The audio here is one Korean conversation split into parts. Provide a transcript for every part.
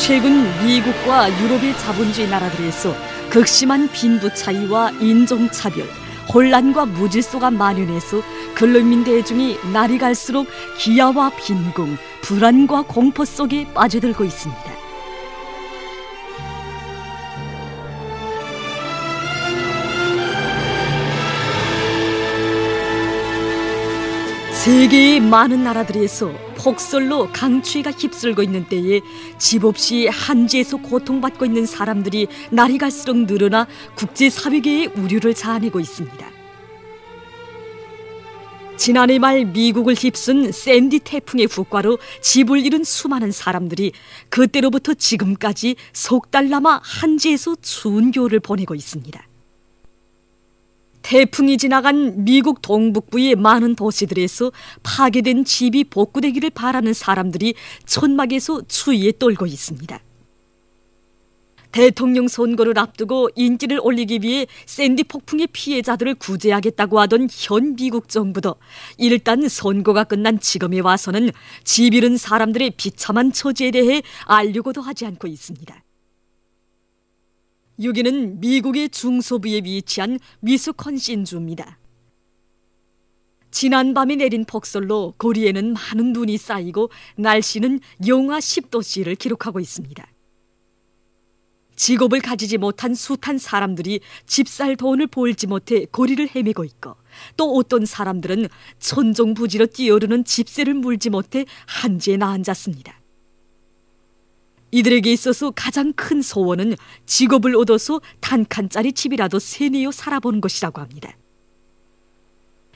최근 미국과 유럽의 자본주의 나라들에서 극심한 빈부 차이와 인종차별, 혼란과 무질서가 만연해서 근로인민 대중이 날이 갈수록 기아와 빈궁, 불안과 공포 속에 빠져들고 있습니다. 세계의 많은 나라들에서 폭설로 강추위가 휩쓸고 있는 때에 집 없이 한지에서 고통받고 있는 사람들이 날이 갈수록 늘어나 국제사회계의 우려를 자아내고 있습니다. 지난해 말 미국을 휩쓴 샌디 태풍의 후과로 집을 잃은 수많은 사람들이 그때로부터 지금까지 석 달 남아 한지에서 추운 겨울을 보내고 있습니다. 태풍이 지나간 미국 동북부의 많은 도시들에서 파괴된 집이 복구되기를 바라는 사람들이 천막에서 추위에 떨고 있습니다. 대통령 선거를 앞두고 인기를 올리기 위해 샌디 폭풍의 피해자들을 구제하겠다고 하던 현 미국 정부도 일단 선거가 끝난 지금에 와서는 집 잃은 사람들의 비참한 처지에 대해 알려고도 하지 않고 있습니다. 여기는 미국의 중서부에 위치한 위스콘신주입니다. 지난밤에 내린 폭설로 거리에는 많은 눈이 쌓이고 날씨는 영하 10도씨를 기록하고 있습니다. 직업을 가지지 못한 숱한 사람들이 집 살 돈을 벌지 못해 거리를 헤매고 있고, 또 어떤 사람들은 천정부지로 뛰어오르는 집세를 물지 못해 한지에 나앉았습니다. 이들에게 있어서 가장 큰 소원은 직업을 얻어서 단칸짜리 집이라도 세내어 살아보는 것이라고 합니다.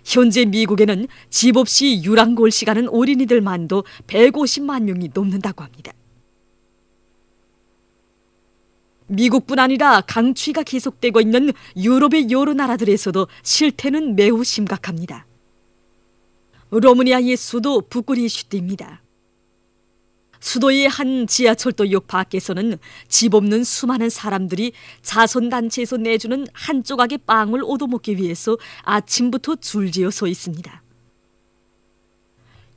현재 미국에는 집 없이 유랑골시가는 어린이들만도 150만 명이 넘는다고 합니다. 미국뿐 아니라 강추위가 계속되고 있는 유럽의 여러 나라들에서도 실태는 매우 심각합니다. 로마니아의 수도 부쿠레슈티입니다. 수도의 한 지하철도역 밖에서는 집 없는 수많은 사람들이 자선단체에서 내주는 한 조각의 빵을 얻어먹기 위해서 아침부터 줄지어 서 있습니다.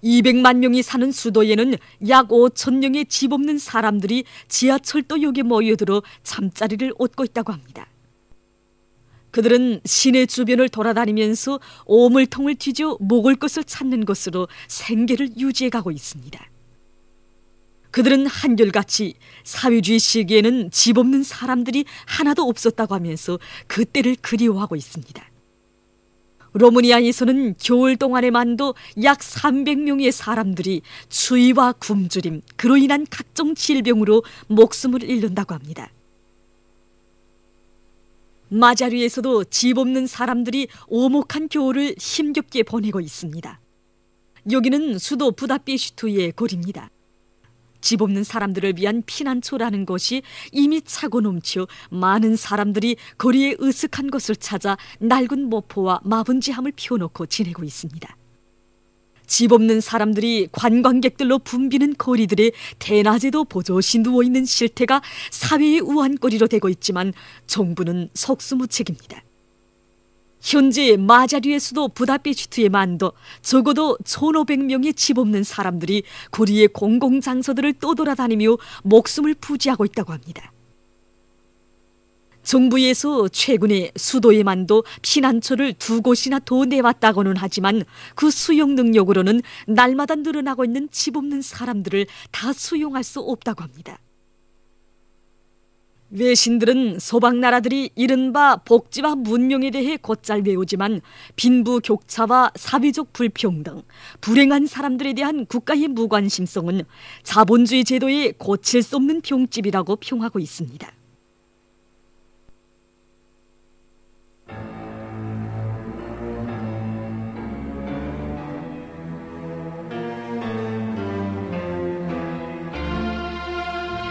200만 명이 사는 수도에는 약 5천 명의 집 없는 사람들이 지하철도역에 모여들어 잠자리를 얻고 있다고 합니다. 그들은 시내 주변을 돌아다니면서 오물통을 뒤져 먹을 것을 찾는 것으로 생계를 유지해가고 있습니다. 그들은 한결같이 사회주의 시기에는 집 없는 사람들이 하나도 없었다고 하면서 그때를 그리워하고 있습니다. 로마니아에서는 겨울 동안에만도 약 300명의 사람들이 추위와 굶주림, 그로 인한 각종 질병으로 목숨을 잃는다고 합니다. 마자리에서도 집 없는 사람들이 오목한 겨울을 힘겹게 보내고 있습니다. 여기는 수도 부다페스트의 거리입니다. 집 없는 사람들을 위한 피난처라는 것이 이미 차고 넘쳐 많은 사람들이 거리에 으슥한 것을 찾아 낡은 모포와 마분지함을 피워놓고 지내고 있습니다. 집 없는 사람들이 관광객들로 붐비는 거리들에 대낮에도 보조시 누워있는 실태가 사회의 우환거리로 되고 있지만 정부는 속수무책입니다. 현재 마자리의 수도 부다페스트에만도 적어도 1,500명의 집 없는 사람들이 거리의 공공장소들을 떠돌아다니며 목숨을 부지하고 있다고 합니다. 정부에서 최근에 수도에만도 피난처를 2곳이나 더 내왔다고는 하지만 그 수용 능력으로는 날마다 늘어나고 있는 집 없는 사람들을 다 수용할 수 없다고 합니다. 외신들은 서방 나라들이 이른바 복지와 문명에 대해 곧잘 배우지만 빈부격차와 사회적 불평등, 불행한 사람들에 대한 국가의 무관심성은 자본주의 제도의 고칠 수 없는 병집이라고 평하고 있습니다.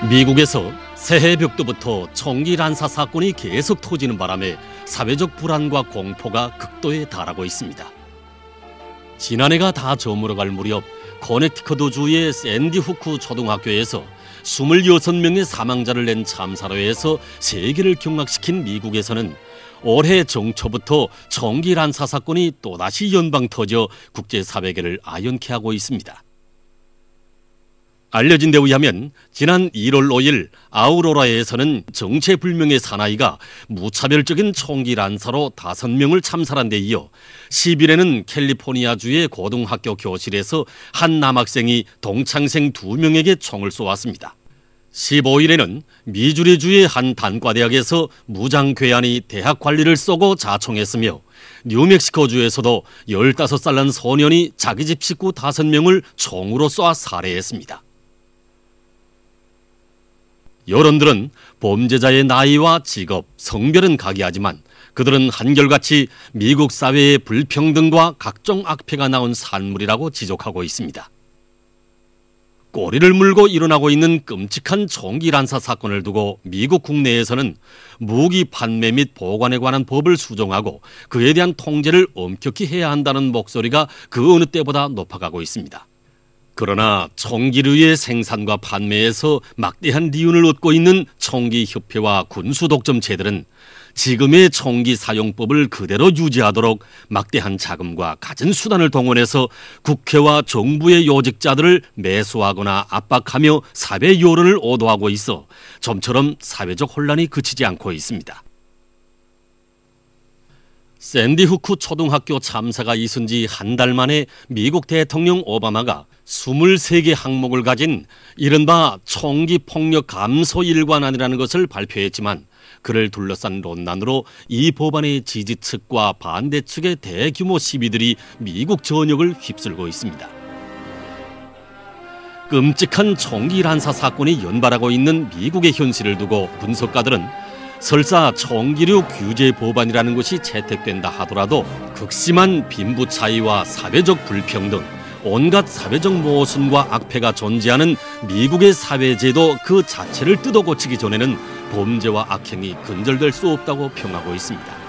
미국에서 새해 벽두부터 총기 난사 사건이 계속 터지는 바람에 사회적 불안과 공포가 극도에 달하고 있습니다. 지난해가 다 저물어갈 무렵 커네티컷주의 샌디 후크 초등학교에서 26명의 사망자를 낸 참사로 해서 세계를 경악시킨 미국에서는 올해 정초부터 총기 난사 사건이 또다시 연방 터져 국제사회계를 아연케 하고 있습니다. 알려진 데 의하면 지난 1월 5일 아우로라에서는 정체불명의 사나이가 무차별적인 총기 난사로 5명을 참살한 데 이어 10일에는 캘리포니아주의 고등학교 교실에서 한 남학생이 동창생 2명에게 총을 쏘았습니다. 15일에는 미주리주의 한 단과대학에서 무장괴한이 대학 관리를 쏘고 자총했으며 뉴멕시코주에서도 15살 난 소년이 자기 집 식구 5명을 총으로 쏴 살해했습니다. 여론들은 범죄자의 나이와 직업, 성별은 각이하지만 그들은 한결같이 미국 사회의 불평등과 각종 악폐가 나온 산물이라고 지적하고 있습니다. 꼬리를 물고 일어나고 있는 끔찍한 총기 난사 사건을 두고 미국 국내에서는 무기 판매 및 보관에 관한 법을 수정하고 그에 대한 통제를 엄격히 해야 한다는 목소리가 그 어느 때보다 높아가고 있습니다. 그러나 총기류의 생산과 판매에서 막대한 리운을 얻고 있는 총기협회와 군수독점체들은 지금의 총기 사용법을 그대로 유지하도록 막대한 자금과 갖은 수단을 동원해서 국회와 정부의 요직자들을 매수하거나 압박하며 사회 여론을 오도하고 있어 좀처럼 사회적 혼란이 그치지 않고 있습니다. 샌디 후크 초등학교 참사가 있은 지 한 달 만에 미국 대통령 오바마가 23개 항목을 가진 이른바 총기 폭력 감소 일관안이라는 것을 발표했지만 그를 둘러싼 논란으로 이 법안의 지지 측과 반대 측의 대규모 시위들이 미국 전역을 휩쓸고 있습니다. 끔찍한 총기 난사 사건이 연발하고 있는 미국의 현실을 두고 분석가들은 설사 총기류 규제 법안이라는 것이 채택된다 하더라도 극심한 빈부 차이와 사회적 불평등, 온갖 사회적 모순과 악폐가 존재하는 미국의 사회제도 그 자체를 뜯어고치기 전에는 범죄와 악행이 근절될 수 없다고 평하고 있습니다.